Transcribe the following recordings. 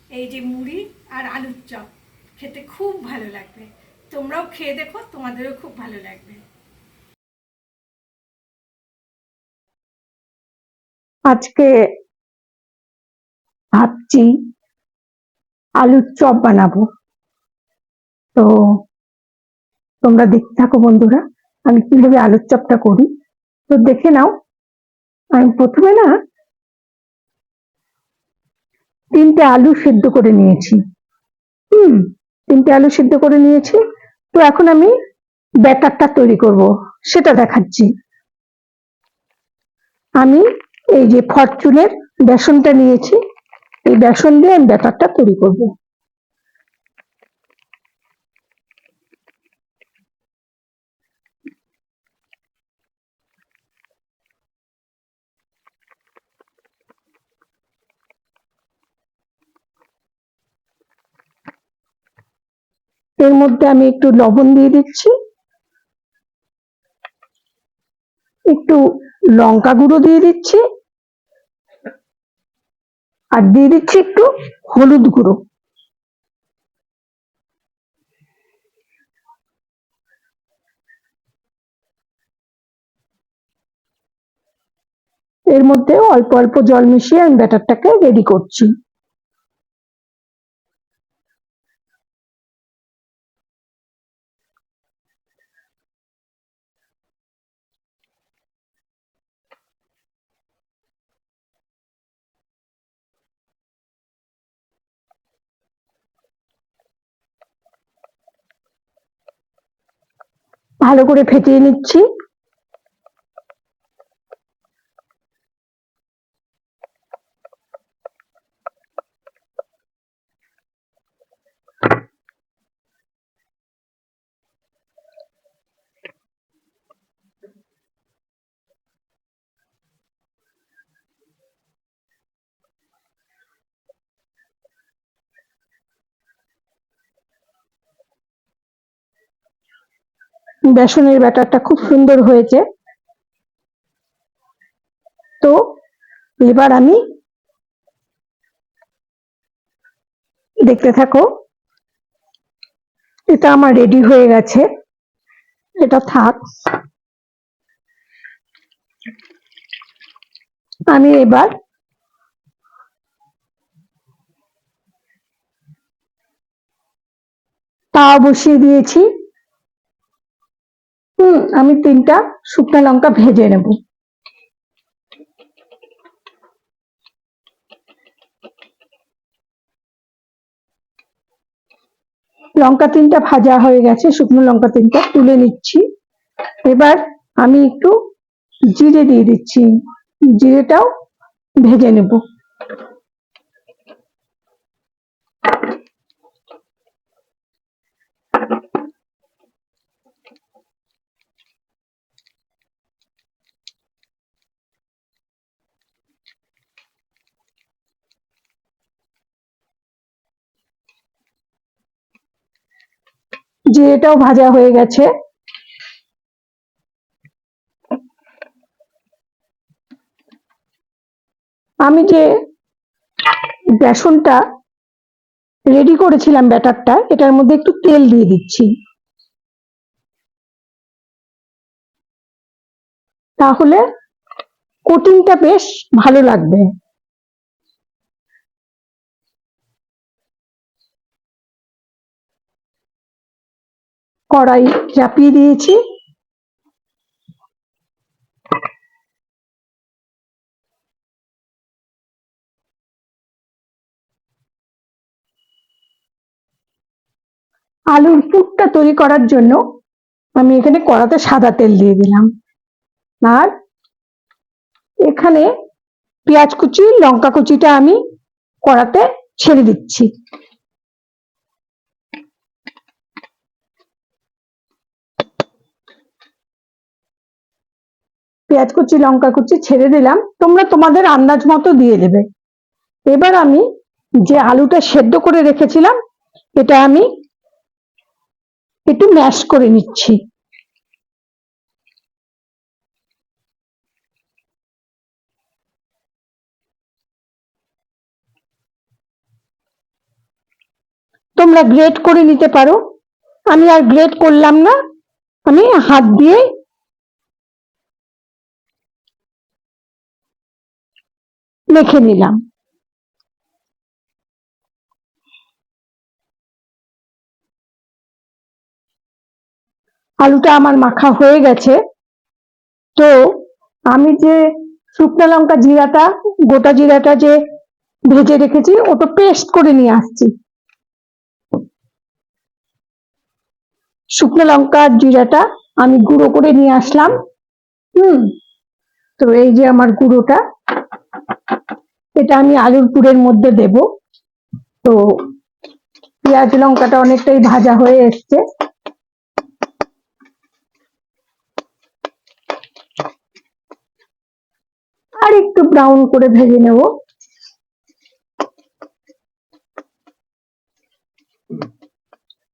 এই যে মুড়ি আর আলুর চপ, খেতে খুব ভালো লাগবে। তোমরাও খেয়ে দেখো, তোমাদেরও খুব ভালো লাগবে। আজকে ভাবছি আলুর চপ বানাবো। তো তোমরা দেখতে থাকো বন্ধুরা, আমি কিভাবে আলুর চপটা করি। তো দেখে নাও। আমি প্রথমে না 3টে আলু সিদ্ধ করে নিয়েছি। হুম 3টে আলু সিদ্ধ করে নিয়েছি। তো এখন আমি ব্যাটারটা তৈরি করব, সেটা দেখাচ্ছি। আমি এই যে ফরচুনের বেসনটা নিয়েছি, এই বেসন দিয়ে আমি ব্যাটারটা তৈরি করব। এর মধ্যে আমি একটু লবণ দিয়ে দিচ্ছি, একটু লঙ্কা গুঁড়ো দিয়ে দিচ্ছি, আর দিয়ে দিচ্ছি একটু হলুদ গুঁড়ো। এর মধ্যে অল্প অল্প জল মিশিয়ে আমি ব্যাটারটাকে রেডি করছি। ভালো করে ফেটিয়ে নিচ্ছি। বেসনের ব্যাটারটা খুব সুন্দর হয়েছে। তো এবার আমি দেখতে থাকো, এটা আমার রেডি হয়ে গেছে। এটা থাক। আমি এবার তাওয়া বসিয়ে দিয়েছি। আমি 3টা শুকনো লঙ্কা ভেজে নেব। লঙ্কা 3টা ভাজা হয়ে গেছে, শুকনো লঙ্কা 3টা তুলে নিচ্ছি। এবার আমি একটু জিরে দিয়ে দিচ্ছি, জিরেটাও ভেজে নেব। জিরেটাও ভাজা হয়ে গেছে। আমি যে বেসনটা রেডি করেছিলাম ব্যাটারটা, এটার মধ্যে একটু তেল দিয়ে দিচ্ছি, তাহলে কোটিংটা বেশ ভালো লাগবে। কড়াই চাপিয়ে দিয়েছি। আলুর পুরটা তৈরি করার জন্য আমি এখানে কড়াতে সাদা তেল দিয়ে দিলাম, আর এখানে পেঁয়াজ কুচি লঙ্কা কুচিটা আমি কড়াতে ছেড়ে দিচ্ছি। পেঁয়াজ কুচি লঙ্কা কুচি ছেড়ে দিলাম, তোমরা তোমাদের আন্দাজ মতো দিয়ে দেবে। এবার আমি যে আলুটা সেদ্ধ করে রেখেছিলাম, এটা আমি একটু ম্যাশ করে নিচ্ছি। তোমরা গ্রেট করে নিতে পারো। আমি আর গ্রেট করলাম না, আমি হাত দিয়ে মেখে নিলাম। আলুটা আমার মাখা হয়ে গেছে। তো আমি যে শুকনো লঙ্কা জিরাটা, গোটা জিরাটা যে ভেজে রেখেছি ওটা পেস্ট করে নিয়ে আসছি। শুকনো লঙ্কা জিরাটা আমি গুঁড়ো করে নিয়ে আসলাম। তো এই যে আমার গুঁড়োটা, এটা আমি আলুর পুরের মধ্যে দেব। তো পেঁয়াজ লঙ্কাটা অনেকটাই ভাজা হয়ে এসছে। আর একটু ব্রাউন করে ভেজে নেব।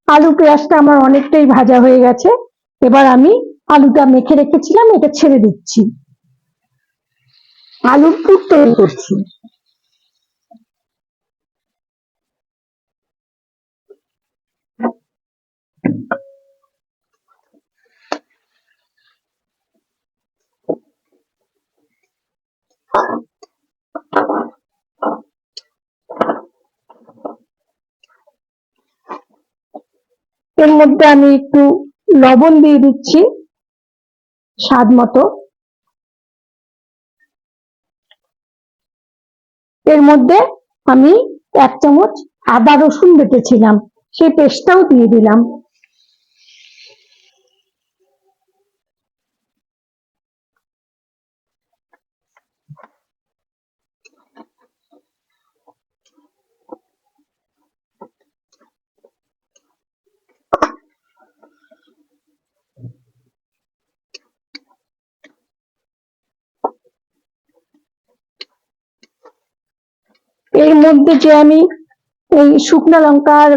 আলু পেঁয়াজটা আমার অনেকটাই ভাজা হয়ে গেছে। এবার আমি আলুটা মেখে রেখেছিলাম এটা ছেড়ে দিচ্ছি, আলুর পুর তৈরি করছি। এর মধ্যে আমি একটু লবণ দিয়ে দিচ্ছি স্বাদ মতো। এর মধ্যে আমি 1 চামচ আদা রসুন বেটেছিলাম, সেই পেস্টটাও দিয়ে দিলাম। এর মধ্যে যে আমি এই শুকনো লঙ্কার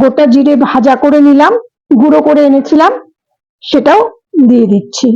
গোটা জিরে ভাজা করে নিলাম, গুঁড়ো করে এনেছিলাম, সেটাও দিয়ে দিচ্ছি।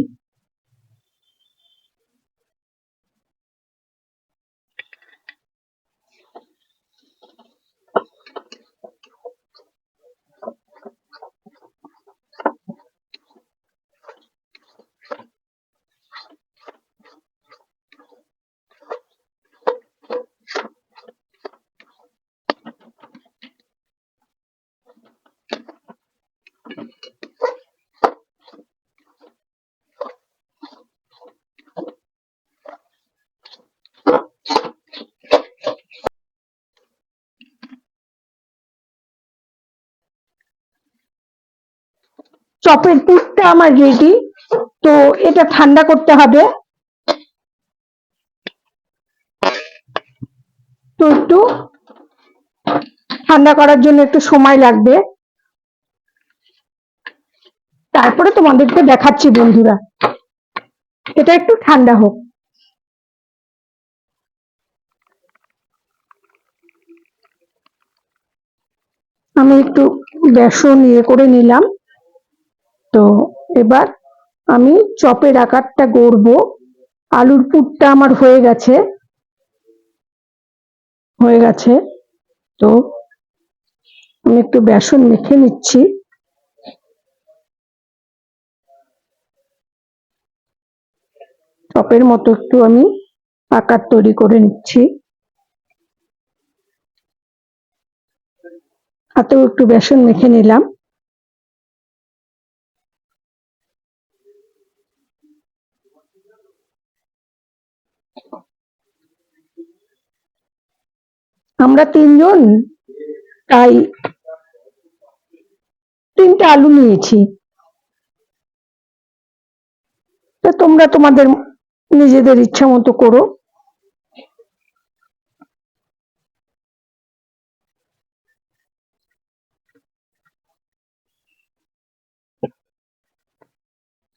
চপের পুরটা আমার রেডি। তো এটা ঠান্ডা করতে হবে। তো একটু ঠান্ডা করার জন্য একটু সময় লাগবে, তারপরে তোমাদেরকে দেখাচ্ছি বন্ধুরা। এটা একটু ঠান্ডা হোক। আমি একটু বেসন করে নিলাম। তো এবার আমি চপের আকারটা গড়বো। আলুর পুরটা আমার হয়ে গেছে। তো আমি একটু বেসন মেখে নিচ্ছি। চপের মতো একটু আমি আকার তৈরি করে নিচ্ছি। হাতেও একটু বেসন মেখে নিলাম। আমরা 3 জন, তাই 3টে আলু নিয়েছি। তো তোমরা তোমাদের নিজেদের ইচ্ছা মতো করো।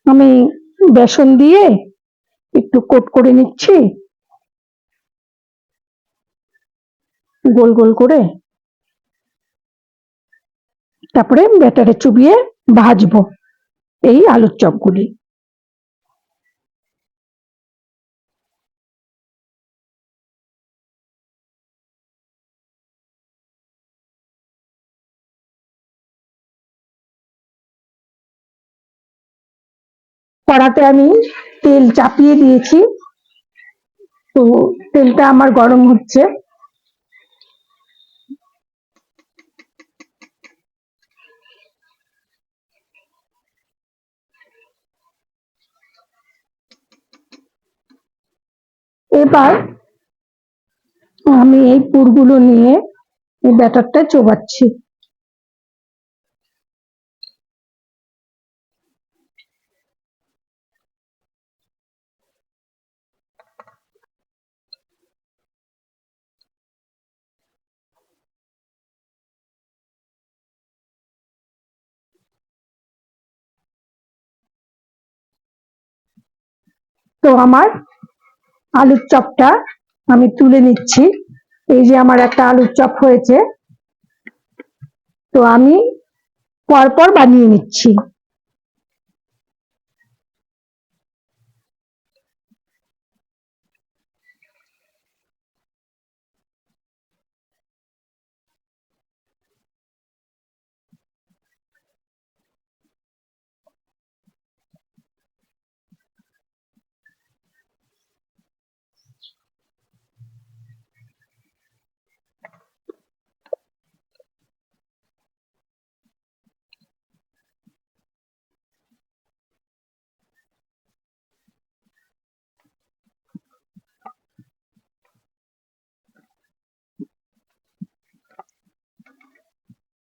আমি বেসন দিয়ে একটু কোট করে নিচ্ছি গোল গোল করে, তারপরে ব্যাটারে চুবিয়ে ভাজবো এই আলুর চপগুলি। কড়াতে আমি তেল চাপিয়ে দিয়েছি, তো তেলটা আমার গরম হচ্ছে। এবার আমি এই পুরগুলো নিয়ে এই ব্যাটারটা চোবাচ্ছি। তো আমার আলুর চপটা আমি তুলে নিচ্ছি। এই যে আমার একটা আলুর চপ হয়েছে, তো আমি পরপর বানিয়ে নিচ্ছি।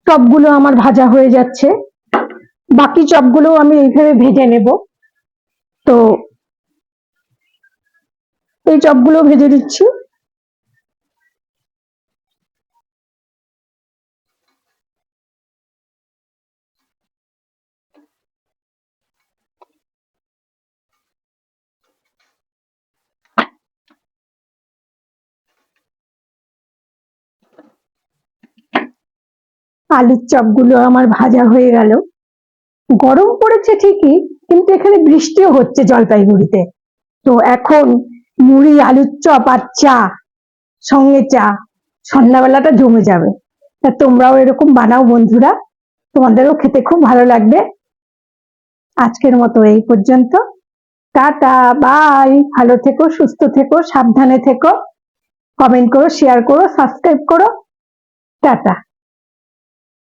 চপগুলো আমার ভাজা হয়ে যাচ্ছে, বাকি চপগুলো আমি এইভাবে ভেজে নেব। তো এই চপগুলো ভেজে দিচ্ছি। আলুর চপগুলো আমার ভাজা হয়ে গেল। গরম পড়েছে ঠিকই, কিন্তু এখানে বৃষ্টিও হচ্ছে জলপাইগুড়িতে। তো এখন মুড়ি, আলুর চপ আর চা, সঙ্গে চা, সন্ধ্যাবেলাটা জমে যাবে। তা তোমরাও এরকম বানাও বন্ধুরা, তোমাদেরও খেতে খুব ভালো লাগবে। আজকের মতো এই পর্যন্ত। Tata, bye. ভালো থেকো, সুস্থ থেকো, সাবধানে থেকো। কমেন্ট করো, শেয়ার করো, সাবস্ক্রাইব করো। টাটা।